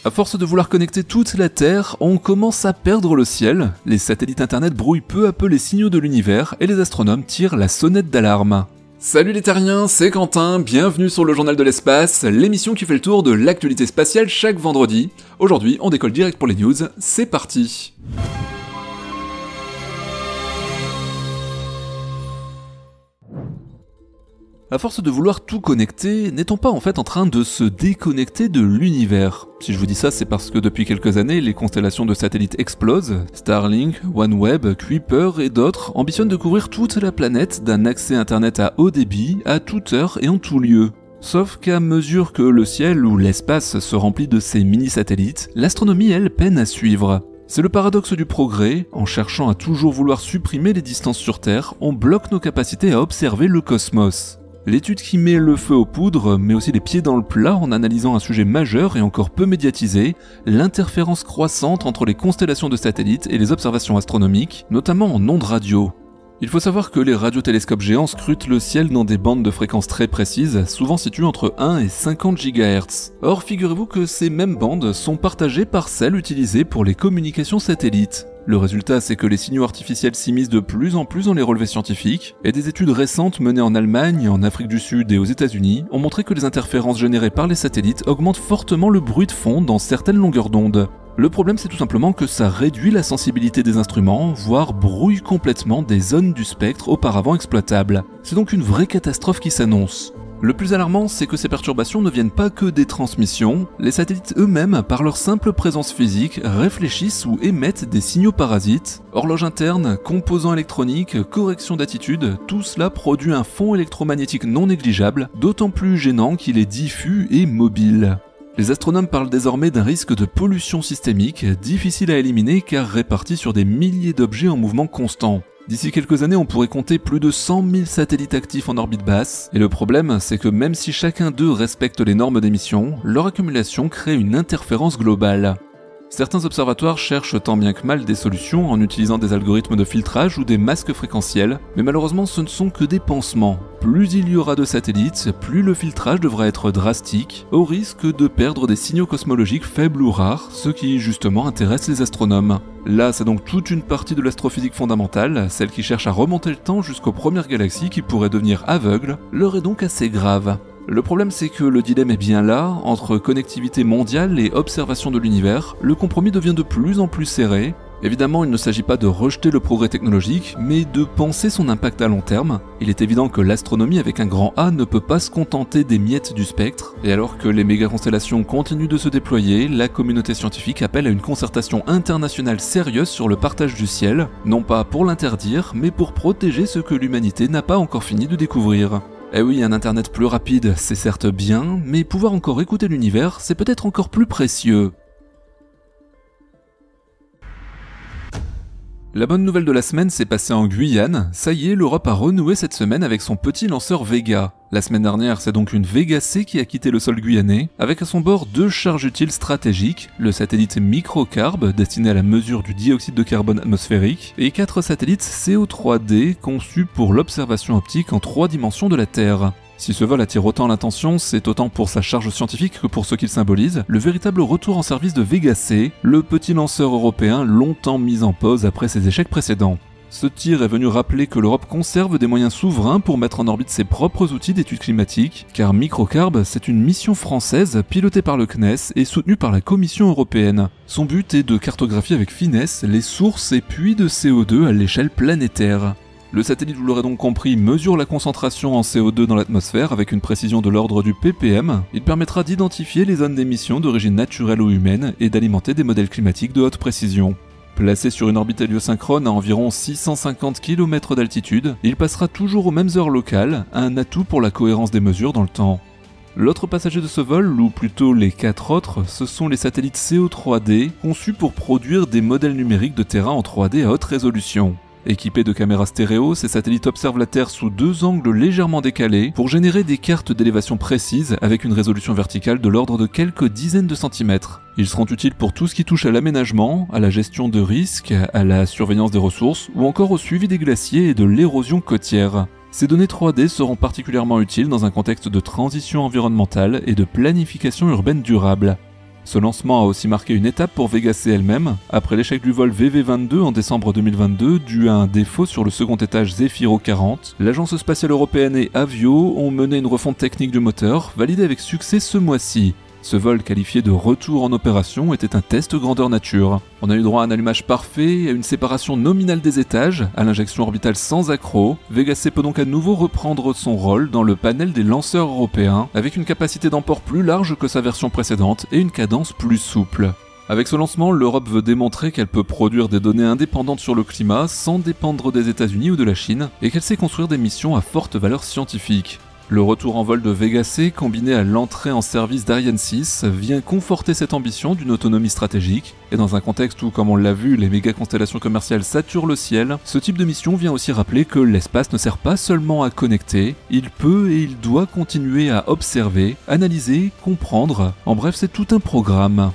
À force de vouloir connecter toute la Terre, on commence à perdre le ciel, les satellites internet brouillent peu à peu les signaux de l'univers et les astronomes tirent la sonnette d'alarme. Salut les terriens, c'est Quentin, bienvenue sur le Journal de l'espace, l'émission qui fait le tour de l'actualité spatiale chaque vendredi. Aujourd'hui, on décolle direct pour les news, c'est parti. À force de vouloir tout connecter, n'est-on pas en fait en train de se déconnecter de l'univers ? Si je vous dis ça, c'est parce que depuis quelques années, les constellations de satellites explosent. Starlink, OneWeb, Kuiper et d'autres ambitionnent de couvrir toute la planète d'un accès internet à haut débit, à toute heure et en tout lieu. Sauf qu'à mesure que le ciel ou l'espace se remplit de ces mini-satellites, l'astronomie, elle, peine à suivre. C'est le paradoxe du progrès, en cherchant à toujours vouloir supprimer les distances sur Terre, on bloque nos capacités à observer le cosmos. L'étude qui met le feu aux poudres met aussi les pieds dans le plat en analysant un sujet majeur et encore peu médiatisé, l'interférence croissante entre les constellations de satellites et les observations astronomiques, notamment en ondes radio. Il faut savoir que les radiotélescopes géants scrutent le ciel dans des bandes de fréquences très précises, souvent situées entre 1 et 50 GHz. Or, figurez-vous que ces mêmes bandes sont partagées par celles utilisées pour les communications satellites. Le résultat, c'est que les signaux artificiels s'immiscent de plus en plus dans les relevés scientifiques, et des études récentes menées en Allemagne, en Afrique du Sud et aux États-Unis ont montré que les interférences générées par les satellites augmentent fortement le bruit de fond dans certaines longueurs d'onde. Le problème, c'est tout simplement que ça réduit la sensibilité des instruments, voire brouille complètement des zones du spectre auparavant exploitables. C'est donc une vraie catastrophe qui s'annonce. Le plus alarmant, c'est que ces perturbations ne viennent pas que des transmissions, les satellites eux-mêmes, par leur simple présence physique, réfléchissent ou émettent des signaux parasites. Horloge interne, composants électroniques, correction d'attitude, tout cela produit un fond électromagnétique non négligeable, d'autant plus gênant qu'il est diffus et mobile. Les astronomes parlent désormais d'un risque de pollution systémique, difficile à éliminer car réparti sur des milliers d'objets en mouvement constant. D'ici quelques années, on pourrait compter plus de 100 000 satellites actifs en orbite basse, et le problème, c'est que même si chacun d'eux respecte les normes d'émission, leur accumulation crée une interférence globale. Certains observatoires cherchent tant bien que mal des solutions en utilisant des algorithmes de filtrage ou des masques fréquentiels, mais malheureusement ce ne sont que des pansements. Plus il y aura de satellites, plus le filtrage devra être drastique, au risque de perdre des signaux cosmologiques faibles ou rares, ce qui justement intéresse les astronomes. Là, c'est donc toute une partie de l'astrophysique fondamentale, celle qui cherche à remonter le temps jusqu'aux premières galaxies qui pourraient devenir aveugles, l'heure est donc assez grave. Le problème, c'est que le dilemme est bien là, entre connectivité mondiale et observation de l'univers, le compromis devient de plus en plus serré. Évidemment, il ne s'agit pas de rejeter le progrès technologique, mais de penser son impact à long terme. Il est évident que l'astronomie avec un grand A ne peut pas se contenter des miettes du spectre, et alors que les méga-constellations continuent de se déployer, la communauté scientifique appelle à une concertation internationale sérieuse sur le partage du ciel, non pas pour l'interdire, mais pour protéger ce que l'humanité n'a pas encore fini de découvrir. Eh oui, un internet plus rapide, c'est certes bien, mais pouvoir encore écouter l'univers, c'est peut-être encore plus précieux. La bonne nouvelle de la semaine s'est passée en Guyane. Ça y est, l'Europe a renoué cette semaine avec son petit lanceur Vega. La semaine dernière, c'est donc une Vega C qui a quitté le sol guyanais, avec à son bord 2 charges utiles stratégiques, le satellite Microcarb, destiné à la mesure du dioxyde de carbone atmosphérique, et 4 satellites CO3D conçus pour l'observation optique en 3 dimensions de la Terre. Si ce vol attire autant l'attention, c'est autant pour sa charge scientifique que pour ce qu'il symbolise, le véritable retour en service de Vega C, le petit lanceur européen longtemps mis en pause après ses échecs précédents. Ce tir est venu rappeler que l'Europe conserve des moyens souverains pour mettre en orbite ses propres outils d'études climatiques, car Microcarb, c'est une mission française pilotée par le CNES et soutenue par la Commission européenne. Son but est de cartographier avec finesse les sources et puits de CO2 à l'échelle planétaire. Le satellite, vous l'aurez donc compris, mesure la concentration en CO2 dans l'atmosphère avec une précision de l'ordre du ppm. Il permettra d'identifier les zones d'émission d'origine naturelle ou humaine et d'alimenter des modèles climatiques de haute précision. Placé sur une orbite héliosynchrone à environ 650 km d'altitude, il passera toujours aux mêmes heures locales, un atout pour la cohérence des mesures dans le temps. L'autre passager de ce vol, ou plutôt les 4 autres, ce sont les satellites CO3D, conçus pour produire des modèles numériques de terrain en 3D à haute résolution. Équipés de caméras stéréo, ces satellites observent la Terre sous 2 angles légèrement décalés pour générer des cartes d'élévation précises avec une résolution verticale de l'ordre de quelques dizaines de centimètres. Ils seront utiles pour tout ce qui touche à l'aménagement, à la gestion de risques, à la surveillance des ressources ou encore au suivi des glaciers et de l'érosion côtière. Ces données 3D seront particulièrement utiles dans un contexte de transition environnementale et de planification urbaine durable. Ce lancement a aussi marqué une étape pour Vega C elle-même, après l'échec du vol VV-22 en décembre 2022 dû à un défaut sur le second étage Zefiro 40. L'agence spatiale européenne et Avio ont mené une refonte technique du moteur, validée avec succès ce mois-ci. Ce vol, qualifié de retour en opération, était un test grandeur nature. On a eu droit à un allumage parfait, à une séparation nominale des étages, à l'injection orbitale sans accroc. Vega C peut donc à nouveau reprendre son rôle dans le panel des lanceurs européens, avec une capacité d'emport plus large que sa version précédente et une cadence plus souple. Avec ce lancement, l'Europe veut démontrer qu'elle peut produire des données indépendantes sur le climat sans dépendre des États-Unis ou de la Chine, et qu'elle sait construire des missions à forte valeur scientifique. Le retour en vol de Vega C, combiné à l'entrée en service d'Ariane 6, vient conforter cette ambition d'une autonomie stratégique, et dans un contexte où, comme on l'a vu, les méga-constellations commerciales saturent le ciel, ce type de mission vient aussi rappeler que l'espace ne sert pas seulement à connecter, il peut et il doit continuer à observer, analyser, comprendre, en bref c'est tout un programme.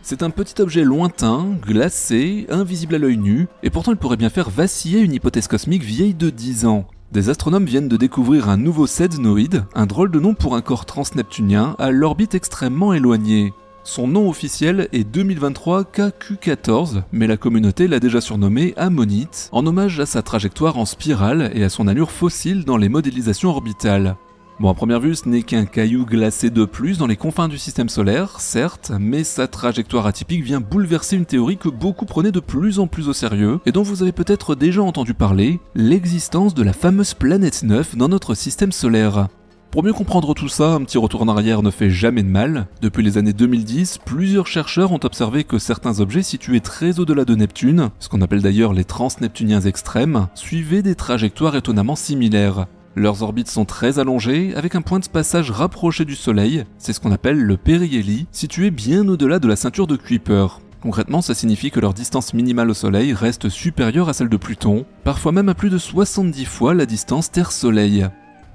C'est un petit objet lointain, glacé, invisible à l'œil nu, et pourtant il pourrait bien faire vaciller une hypothèse cosmique vieille de 10 ans. Des astronomes viennent de découvrir un nouveau sednoïde, un drôle de nom pour un corps transneptunien à l'orbite extrêmement éloignée. Son nom officiel est 2023 KQ14, mais la communauté l'a déjà surnommé Ammonite, en hommage à sa trajectoire en spirale et à son allure fossile dans les modélisations orbitales. Bon, à première vue, ce n'est qu'un caillou glacé de plus dans les confins du système solaire, certes, mais sa trajectoire atypique vient bouleverser une théorie que beaucoup prenaient de plus en plus au sérieux, et dont vous avez peut-être déjà entendu parler, l'existence de la fameuse planète 9 dans notre système solaire. Pour mieux comprendre tout ça, un petit retour en arrière ne fait jamais de mal. Depuis les années 2010, plusieurs chercheurs ont observé que certains objets situés très au-delà de Neptune, ce qu'on appelle d'ailleurs les transneptuniens extrêmes, suivaient des trajectoires étonnamment similaires. Leurs orbites sont très allongées, avec un point de passage rapproché du Soleil, c'est ce qu'on appelle le périhélie, situé bien au-delà de la ceinture de Kuiper. Concrètement, ça signifie que leur distance minimale au Soleil reste supérieure à celle de Pluton, parfois même à plus de 70 fois la distance Terre-Soleil.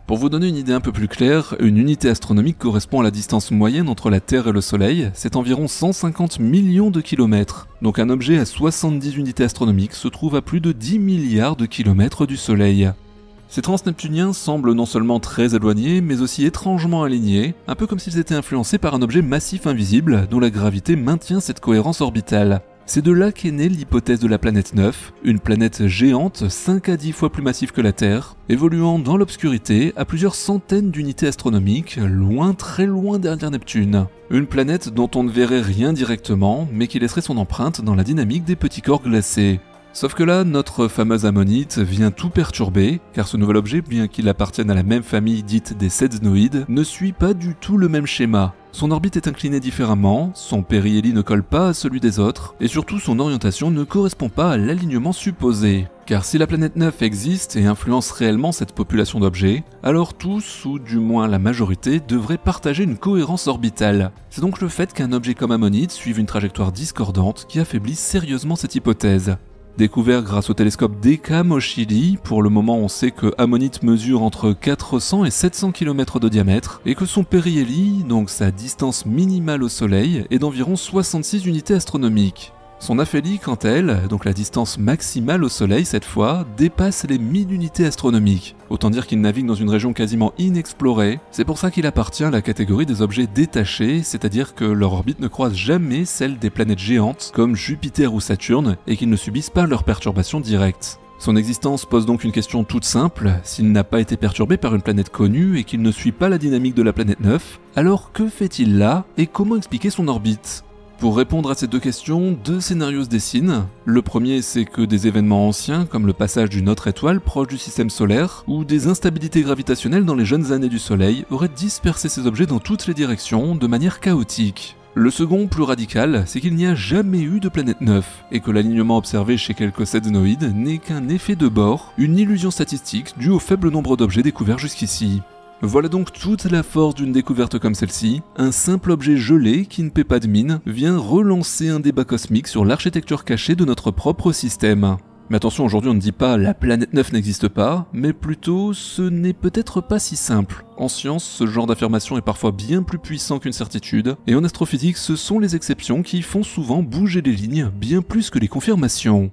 Pour vous donner une idée un peu plus claire, une unité astronomique correspond à la distance moyenne entre la Terre et le Soleil, c'est environ 150 millions de kilomètres. Donc un objet à 70 unités astronomiques se trouve à plus de 10 milliards de kilomètres du Soleil. Ces transneptuniens semblent non seulement très éloignés, mais aussi étrangement alignés, un peu comme s'ils étaient influencés par un objet massif invisible, dont la gravité maintient cette cohérence orbitale. C'est de là qu'est née l'hypothèse de la planète 9, une planète géante 5 à 10 fois plus massive que la Terre, évoluant dans l'obscurité à plusieurs centaines d'unités astronomiques, loin, très loin derrière Neptune. Une planète dont on ne verrait rien directement, mais qui laisserait son empreinte dans la dynamique des petits corps glacés. Sauf que là, notre fameuse Ammonite vient tout perturber, car ce nouvel objet, bien qu'il appartienne à la même famille dite des sednoïdes, ne suit pas du tout le même schéma. Son orbite est inclinée différemment, son périhélie ne colle pas à celui des autres, et surtout son orientation ne correspond pas à l'alignement supposé. Car si la planète 9 existe et influence réellement cette population d'objets, alors tous, ou du moins la majorité, devraient partager une cohérence orbitale. C'est donc le fait qu'un objet comme Ammonite suive une trajectoire discordante qui affaiblit sérieusement cette hypothèse. Découvert grâce au télescope DECAM au Chili, pour le moment on sait que Ammonite mesure entre 400 et 700 km de diamètre, et que son périhélie, donc sa distance minimale au Soleil, est d'environ 66 unités astronomiques. Son aphélie, quant à elle, donc la distance maximale au Soleil cette fois, dépasse les 1000 unités astronomiques. Autant dire qu'il navigue dans une région quasiment inexplorée, c'est pour ça qu'il appartient à la catégorie des objets détachés, c'est-à-dire que leur orbite ne croise jamais celle des planètes géantes comme Jupiter ou Saturne, et qu'ils ne subissent pas leurs perturbations directes. Son existence pose donc une question toute simple, s'il n'a pas été perturbé par une planète connue et qu'il ne suit pas la dynamique de la planète 9, alors que fait-il là et comment expliquer son orbite ? Pour répondre à ces deux questions, deux scénarios se dessinent. Le premier, c'est que des événements anciens, comme le passage d'une autre étoile proche du système solaire, ou des instabilités gravitationnelles dans les jeunes années du Soleil, auraient dispersé ces objets dans toutes les directions, de manière chaotique. Le second, plus radical, c'est qu'il n'y a jamais eu de planète 9, et que l'alignement observé chez quelques sednoïdes n'est qu'un effet de bord, une illusion statistique due au faible nombre d'objets découverts jusqu'ici. Voilà donc toute la force d'une découverte comme celle-ci, un simple objet gelé qui ne paie pas de mine vient relancer un débat cosmique sur l'architecture cachée de notre propre système. Mais attention, aujourd'hui on ne dit pas la planète 9 n'existe pas, mais plutôt ce n'est peut-être pas si simple. En science, ce genre d'affirmation est parfois bien plus puissant qu'une certitude, et en astrophysique ce sont les exceptions qui font souvent bouger les lignes bien plus que les confirmations.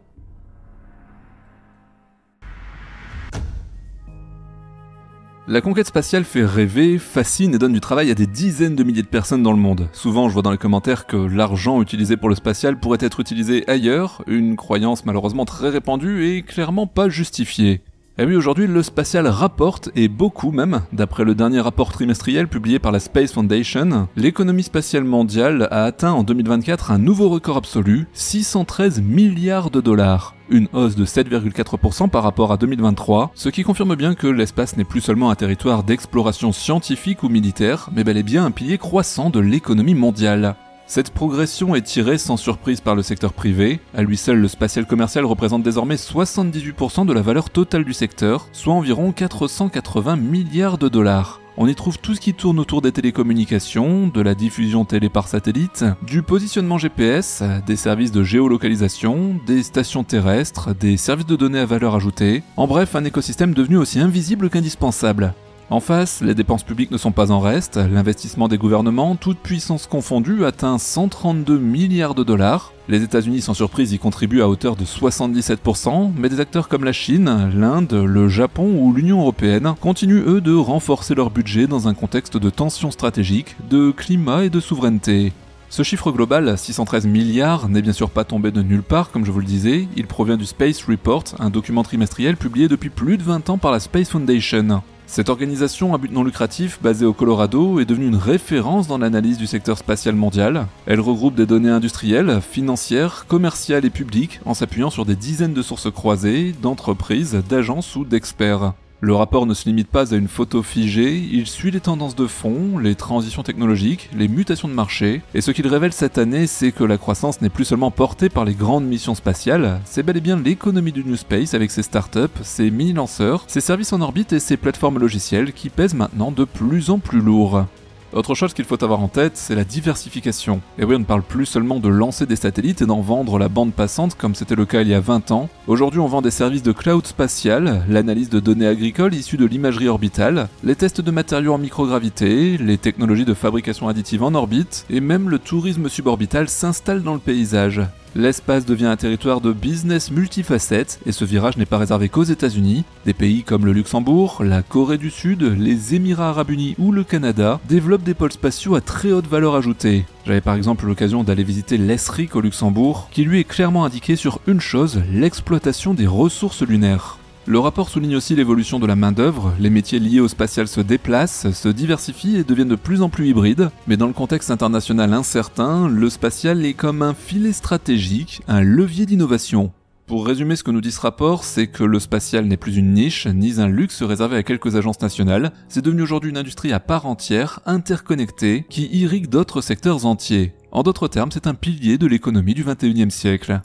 La conquête spatiale fait rêver, fascine et donne du travail à des dizaines de milliers de personnes dans le monde. Souvent, je vois dans les commentaires que l'argent utilisé pour le spatial pourrait être utilisé ailleurs, une croyance malheureusement très répandue et clairement pas justifiée. Et oui, aujourd'hui, le spatial rapporte, et beaucoup même. D'après le dernier rapport trimestriel publié par la Space Foundation, l'économie spatiale mondiale a atteint en 2024 un nouveau record absolu, 613 milliards de dollars. Une hausse de 7,4% par rapport à 2023, ce qui confirme bien que l'espace n'est plus seulement un territoire d'exploration scientifique ou militaire, mais bel et bien un pilier croissant de l'économie mondiale. Cette progression est tirée sans surprise par le secteur privé. À lui seul, le spatial commercial représente désormais 78% de la valeur totale du secteur, soit environ 480 milliards de dollars. On y trouve tout ce qui tourne autour des télécommunications, de la diffusion télé par satellite, du positionnement GPS, des services de géolocalisation, des stations terrestres, des services de données à valeur ajoutée, en bref un écosystème devenu aussi invisible qu'indispensable. En face, les dépenses publiques ne sont pas en reste, l'investissement des gouvernements, toutes puissances confondues, atteint 132 milliards de dollars. Les États-Unis sans surprise y contribuent à hauteur de 77%, mais des acteurs comme la Chine, l'Inde, le Japon ou l'Union européenne continuent eux de renforcer leur budget dans un contexte de tensions stratégiques, de climat et de souveraineté. Ce chiffre global, 613 milliards, n'est bien sûr pas tombé de nulle part, comme je vous le disais, il provient du Space Report, un document trimestriel publié depuis plus de 20 ans par la Space Foundation. Cette organisation à but non lucratif, basée au Colorado, est devenue une référence dans l'analyse du secteur spatial mondial. Elle regroupe des données industrielles, financières, commerciales et publiques, en s'appuyant sur des dizaines de sources croisées, d'entreprises, d'agences ou d'experts. Le rapport ne se limite pas à une photo figée, il suit les tendances de fond, les transitions technologiques, les mutations de marché, et ce qu'il révèle cette année, c'est que la croissance n'est plus seulement portée par les grandes missions spatiales, c'est bel et bien l'économie du New Space avec ses startups, ses mini-lanceurs, ses services en orbite et ses plateformes logicielles qui pèsent maintenant de plus en plus lourd. Autre chose qu'il faut avoir en tête, c'est la diversification. Et oui, on ne parle plus seulement de lancer des satellites et d'en vendre la bande passante comme c'était le cas il y a 20 ans. Aujourd'hui, on vend des services de cloud spatial, l'analyse de données agricoles issues de l'imagerie orbitale, les tests de matériaux en microgravité, les technologies de fabrication additive en orbite, et même le tourisme suborbital s'installe dans le paysage. L'espace devient un territoire de business multifacette et ce virage n'est pas réservé qu'aux États-Unis. Des pays comme le Luxembourg, la Corée du Sud, les Émirats Arabes Unis ou le Canada développent des pôles spatiaux à très haute valeur ajoutée. J'avais par exemple l'occasion d'aller visiter l'ESRIC au Luxembourg, qui lui est clairement indiqué sur une chose, l'exploitation des ressources lunaires. Le rapport souligne aussi l'évolution de la main-d'œuvre, les métiers liés au spatial se déplacent, se diversifient et deviennent de plus en plus hybrides, mais dans le contexte international incertain, le spatial est comme un filet stratégique, un levier d'innovation. Pour résumer ce que nous dit ce rapport, c'est que le spatial n'est plus une niche, ni un luxe réservé à quelques agences nationales, c'est devenu aujourd'hui une industrie à part entière, interconnectée, qui irrigue d'autres secteurs entiers. En d'autres termes, c'est un pilier de l'économie du XXIe siècle.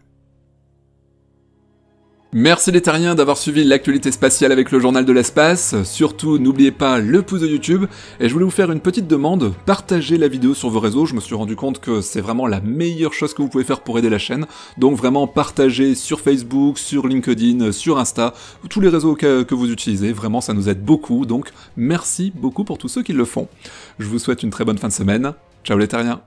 Merci les terriens d'avoir suivi l'actualité spatiale avec le journal de l'espace. Surtout, n'oubliez pas le pouce de YouTube. Et je voulais vous faire une petite demande, partagez la vidéo sur vos réseaux. Je me suis rendu compte que c'est vraiment la meilleure chose que vous pouvez faire pour aider la chaîne. Donc vraiment, partagez sur Facebook, sur LinkedIn, sur Insta, tous les réseaux que vous utilisez. Vraiment, ça nous aide beaucoup. Donc merci beaucoup pour tous ceux qui le font. Je vous souhaite une très bonne fin de semaine. Ciao les terriens.